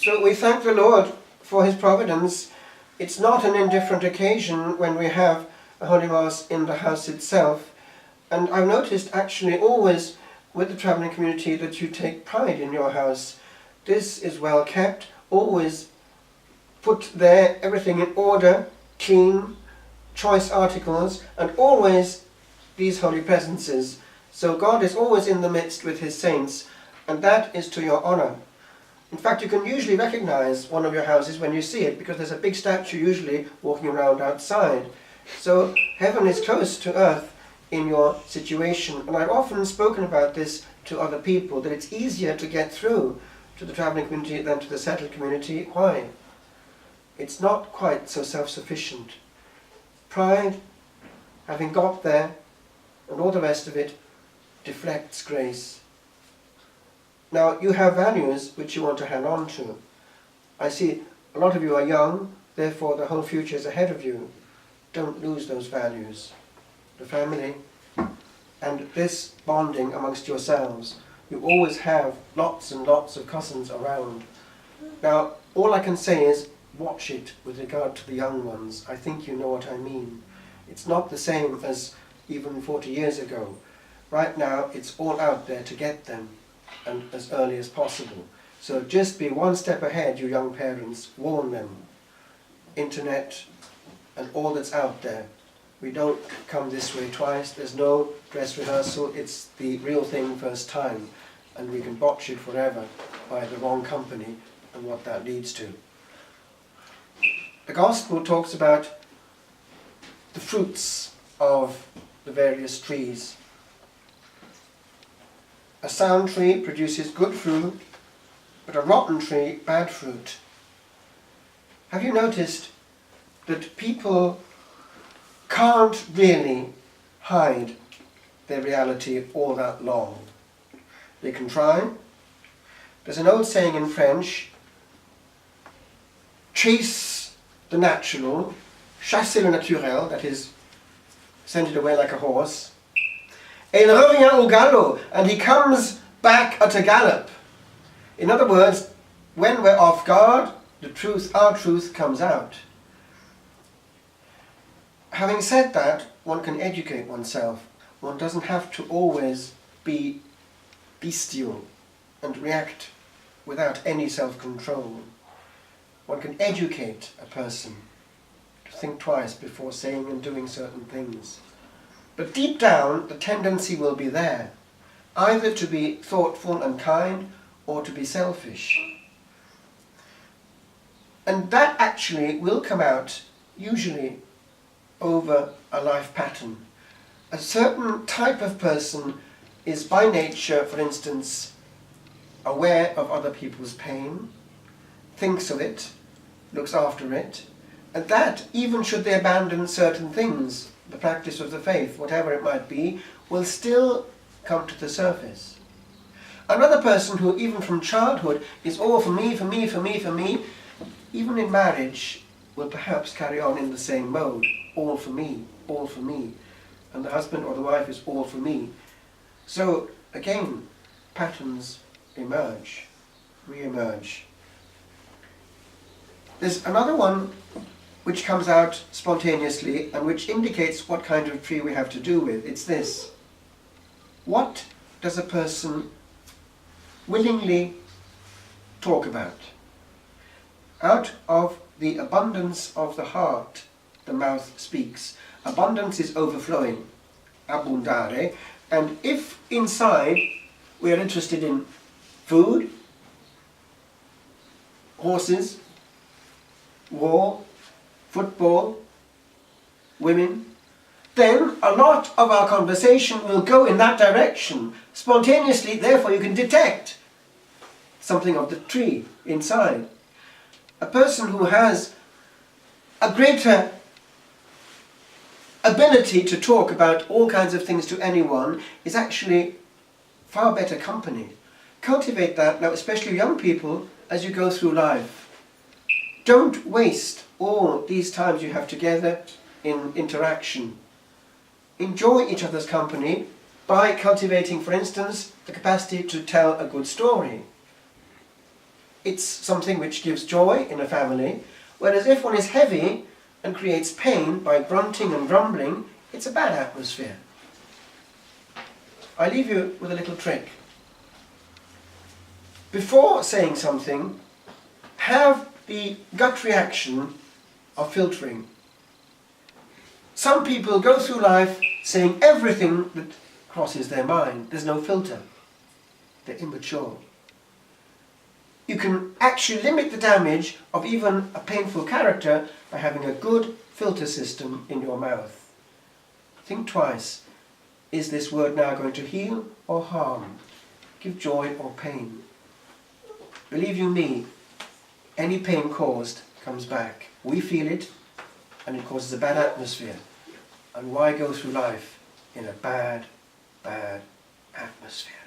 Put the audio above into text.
So we thank the Lord for His providence. It's not an indifferent occasion when we have a Holy Mass in the house itself. And I've noticed actually always with the travelling community that you take pride in your house. This is well kept, always put there, everything in order, clean, choice articles, and always these holy presences. So God is always in the midst with His saints, and that is to your honour. In fact, you can usually recognise one of your houses when you see it, because there's a big statue usually walking around outside. So heaven is close to earth in your situation. And I've often spoken about this to other people, that it's easier to get through to the travelling community than to the settled community. Why? It's not quite so self-sufficient. Pride, having got there, and all the rest of it, deflects grace. Now, you have values which you want to hang on to. I see a lot of you are young, therefore the whole future is ahead of you. Don't lose those values. The family and this bonding amongst yourselves. You always have lots and lots of cousins around. Now, all I can say is watch it with regard to the young ones. I think you know what I mean. It's not the same as even 40 years ago. Right now, it's all out there to get them, and as early as possible. So just be one step ahead, you young parents. Warn them. Internet and all that's out there. We don't come this way twice. There's no dress rehearsal. It's the real thing first time. And we can botch it forever by the wrong company and what that leads to. The Gospel talks about the fruits of the various trees. A sound tree produces good fruit, but a rotten tree, bad fruit. Have you noticed that people can't really hide their reality all that long? They can try. There's an old saying in French, chase the natural, chasser le naturel, that is, send it away like a horse. Et il revient au galop, and he comes back at a gallop. In other words, when we're off guard, the truth, our truth comes out. Having said that, one can educate oneself. One doesn't have to always be bestial and react without any self-control. One can educate a person to think twice before saying and doing certain things. But deep down, the tendency will be there, either to be thoughtful and kind or to be selfish. And that actually will come out, usually, over a life pattern. A certain type of person is by nature, for instance, aware of other people's pain, thinks of it, looks after it, and that, even should they abandon certain things, the practice of the faith, whatever it might be, will still come to the surface. Another person who, even from childhood, is all for me, for me, for me, for me, even in marriage, will perhaps carry on in the same mode. All for me, all for me. And the husband or the wife is all for me. So, again, patterns emerge, re-emerge. There's another one which comes out spontaneously and which indicates what kind of tree we have to do with. It's this. What does a person willingly talk about? Out of the abundance of the heart, the mouth speaks. Abundance is overflowing, abundare. And if inside we are interested in food, horses, war, football, women, then a lot of our conversation will go in that direction. Spontaneously, therefore, you can detect something of the tree inside. A person who has a greater ability to talk about all kinds of things to anyone is actually far better company. Cultivate that now, especially young people, as you go through life. Don't waste all these times you have together in interaction. Enjoy each other's company by cultivating, for instance, the capacity to tell a good story. it's something which gives joy in a family, whereas if one is heavy and creates pain by grunting and grumbling, it's a bad atmosphere. I leave you with a little trick. Before saying something, have the gut reaction of filtering. Some people go through life saying everything that crosses their mind. There's no filter. They're immature. You can actually limit the damage of even a painful character by having a good filter system in your mouth. Think twice. Is this word now going to heal or harm? Give joy or pain? Believe you me, any pain caused comes back. We feel it, and it causes a bad atmosphere. And why go through life in a bad atmosphere?